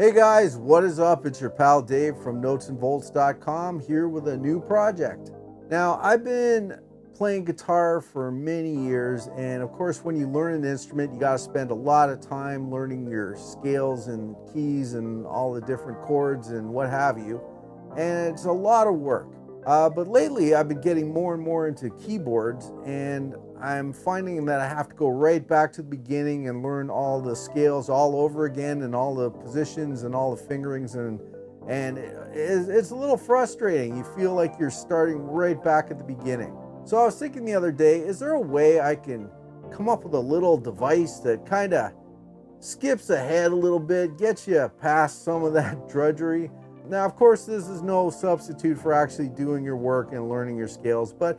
Hey guys, what is up? It's your pal Dave from notesandvolts.com here with a new project. Now, I've been playing guitar for many years, and of course, when you learn an instrument, you got to spend a lot of time learning your scales and keys and all the different chords and what have you. And it's a lot of work. But lately, I've been getting more and more into keyboards, and I'm finding that I have to go right back to the beginning and learn all the scales all over again and all the positions and all the fingerings, and it's a little frustrating. You feel like you're starting right back at the beginning. So I was thinking the other day, is there a way I can come up with a little device that kind of skips ahead a little bit, gets you past some of that drudgery? Now, of course, this is no substitute for actually doing your work and learning your scales, but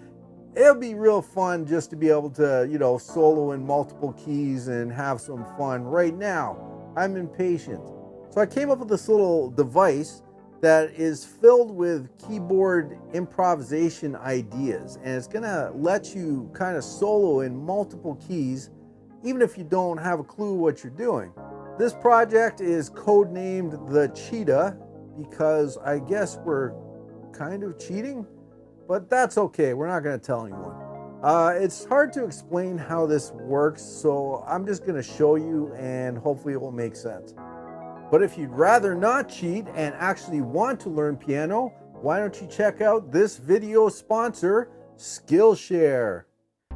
it'll be real fun just to be able to, solo in multiple keys and have some fun. Right now, I'm impatient. So I came up with this little device that is filled with keyboard improvisation ideas, and it's gonna let you kind of solo in multiple keys, even if you don't have a clue what you're doing. This project is codenamed the Cheetah, because I guess we're kind of cheating, but that's okay. We're not going to tell anyone. It's hard to explain how this works, so I'm just going to show you and hopefully it will make sense. But if you'd rather not cheat and actually want to learn piano, why don't you check out this video sponsor, Skillshare.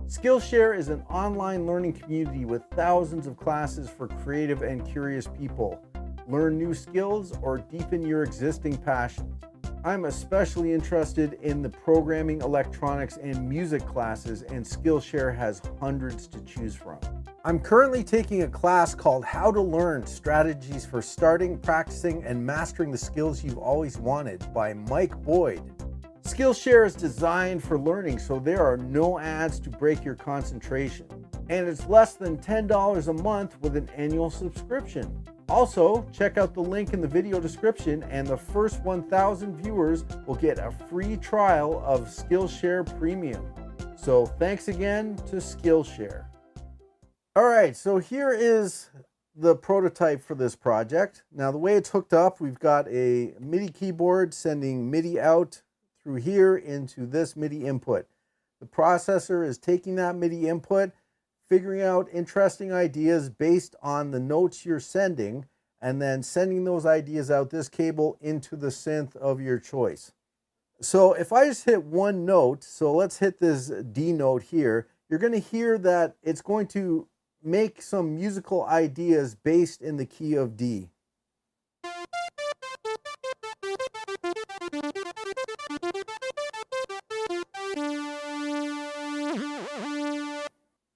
Skillshare is an online learning community with thousands of classes for creative and curious people. Learn new skills or deepen your existing passion. I'm especially interested in the programming, electronics, and music classes, and Skillshare has hundreds to choose from. I'm currently taking a class called How to Learn Strategies for Starting, Practicing, and Mastering the Skills You've Always Wanted by Mike Boyd. Skillshare is designed for learning, so there are no ads to break your concentration. And it's less than $10 a month with an annual subscription. Also, check out the link in the video description, and the first 1,000 viewers will get a free trial of Skillshare Premium. So thanks again to Skillshare. All right, so here is the prototype for this project. Now, the way it's hooked up, we've got a MIDI keyboard sending MIDI out through here into this MIDI input. The processor is taking that MIDI input, figuring out interesting ideas based on the notes you're sending, and then sending those ideas out this cable into the synth of your choice. So if I just hit one note, so let's hit this D note here, you're going to hear that it's going to make some musical ideas based in the key of D.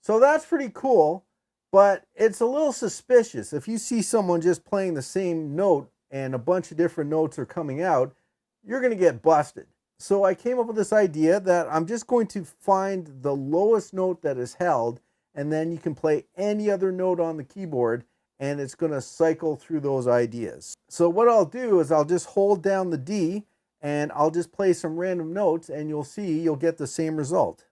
So that's pretty cool, but it's a little suspicious. If you see someone just playing the same note and a bunch of different notes are coming out, you're going to get busted. So I came up with this idea that I'm just going to find the lowest note that is held, and then you can play any other note on the keyboard, and it's going to cycle through those ideas. So what I'll do is I'll just hold down the D, and I'll just play some random notes, and you'll get the same result.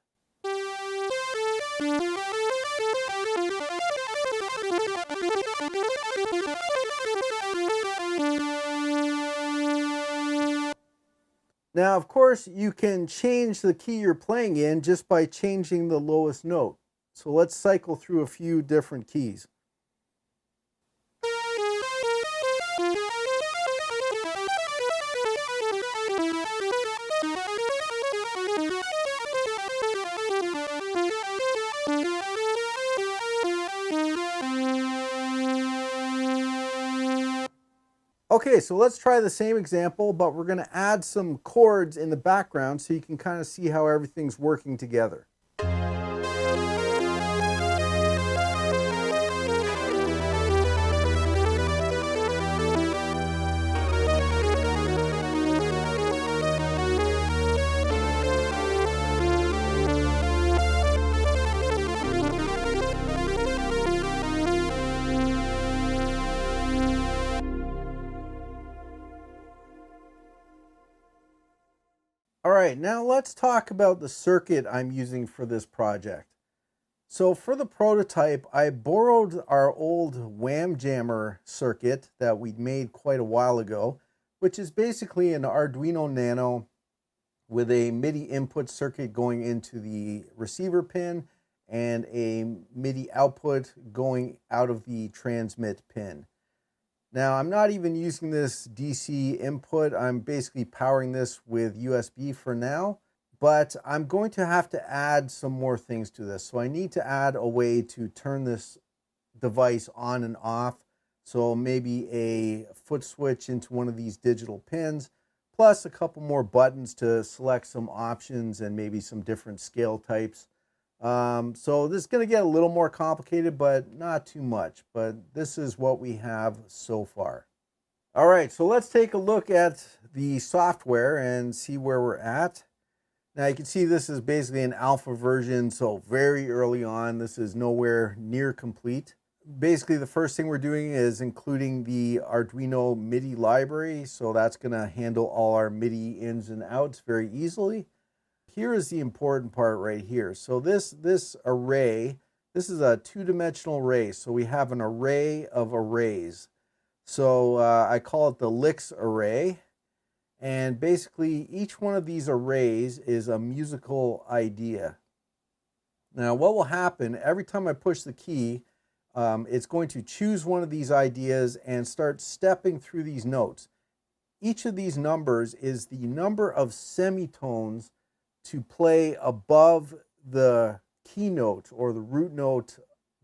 Now, of course, you can change the key you're playing in just by changing the lowest note. So let's cycle through a few different keys. Okay, so let's try the same example, but we're going to add some chords in the background so you can kind of see how everything's working together. All right, now let's talk about the circuit I'm using for this project. So for the prototype, I borrowed our old Wham Jammer circuit that we made quite a while ago, which is basically an Arduino Nano with a MIDI input circuit going into the receiver pin and a MIDI output going out of the transmit pin. Now, I'm not even using this DC input. I'm basically powering this with USB for now, but I'm going to have to add some more things to this. So I need to add a way to turn this device on and off. So maybe a foot switch into one of these digital pins, plus a couple more buttons to select some options and maybe some different scale types. So this is going to get a little more complicated, but not too much. But this is what we have so far. All right, so let's take a look at the software and see where we're at. Now you can see this is basically an alpha version, so very early on. This is nowhere near complete. Basically, the first thing we're doing is including the Arduino MIDI library, so that's going to handle all our MIDI ins and outs very easily. Here is the important part right here. So this array, this is a two-dimensional array, so we have an array of arrays. So I call it the licks array, and basically each one of these arrays is a musical idea. Now what will happen every time I push the key, it's going to choose one of these ideas and start stepping through these notes. Each of these numbers is the number of semitones to play above the keynote or the root note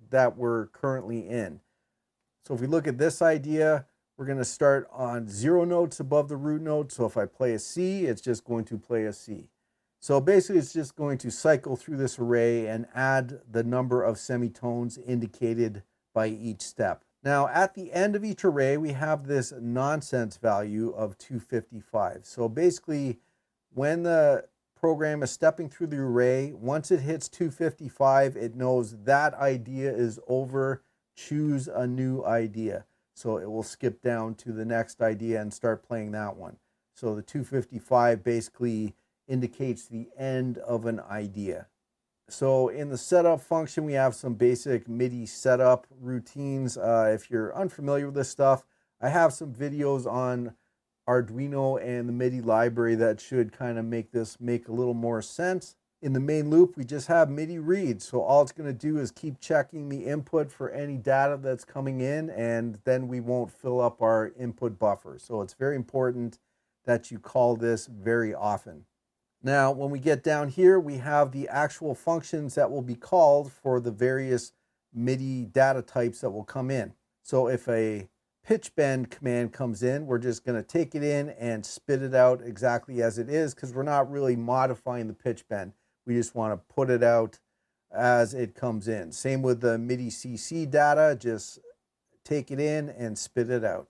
that we're currently in. So if we look at this idea, we're going to start on 0 notes above the root note. So if I play a C, it's just going to play a C. So basically it's just going to cycle through this array and add the number of semitones indicated by each step. Now at the end of each array, we have this nonsense value of 255. So basically when the program is stepping through the array, once it hits 255, it knows that idea is over, choose a new idea. So it will skip down to the next idea and start playing that one. So the 255 basically indicates the end of an idea. So in the setup function, we have some basic MIDI setup routines. If you're unfamiliar with this stuff, I have some videos on Arduino and the MIDI library that should kind of make this make a little more sense. In the main loop, we just have MIDI read. So all it's going to do is keep checking the input for any data that's coming in, and then we won't fill up our input buffer. So it's very important that you call this very often. Now, when we get down here, we have the actual functions that will be called for the various MIDI data types that will come in. So if a pitch bend command comes in, we're just going to take it in and spit it out exactly as it is, because we're not really modifying the pitch bend. We just want to put it out as it comes in. Same with the MIDI CC data, just take it in and spit it out.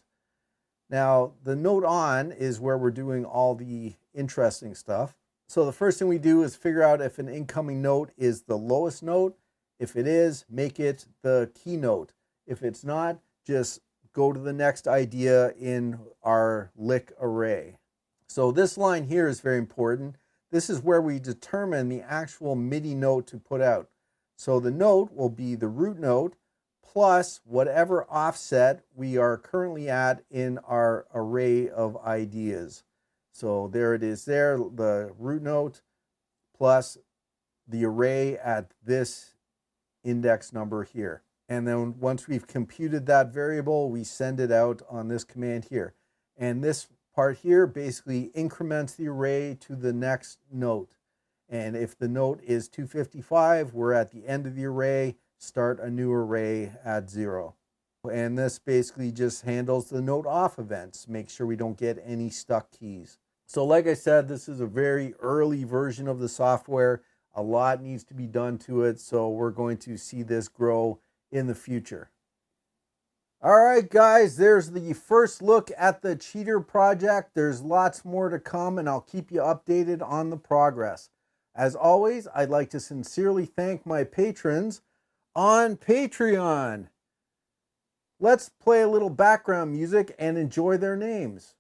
Now, the note on is where we're doing all the interesting stuff. So the first thing we do is figure out if an incoming note is the lowest note. If it is, make it the keynote. If it's not, just go to the next idea in our lick array. So this line here is very important. This is where we determine the actual MIDI note to put out. So the note will be the root note plus whatever offset we are currently at in our array of ideas. So there it is there, the root note plus the array at this index number here. And then once we've computed that variable, we send it out on this command here. And this part here basically increments the array to the next note. And if the note is 255, we're at the end of the array, start a new array at 0. And this basically just handles the note off events, make sure we don't get any stuck keys. So like I said, this is a very early version of the software. A lot needs to be done to it, so we're going to see this grow in the future. All right, guys, there's the first look at the Cheater project. There's lots more to come, and I'll keep you updated on the progress. As always, I'd like to sincerely thank my patrons on Patreon. Let's play a little background music and enjoy their names.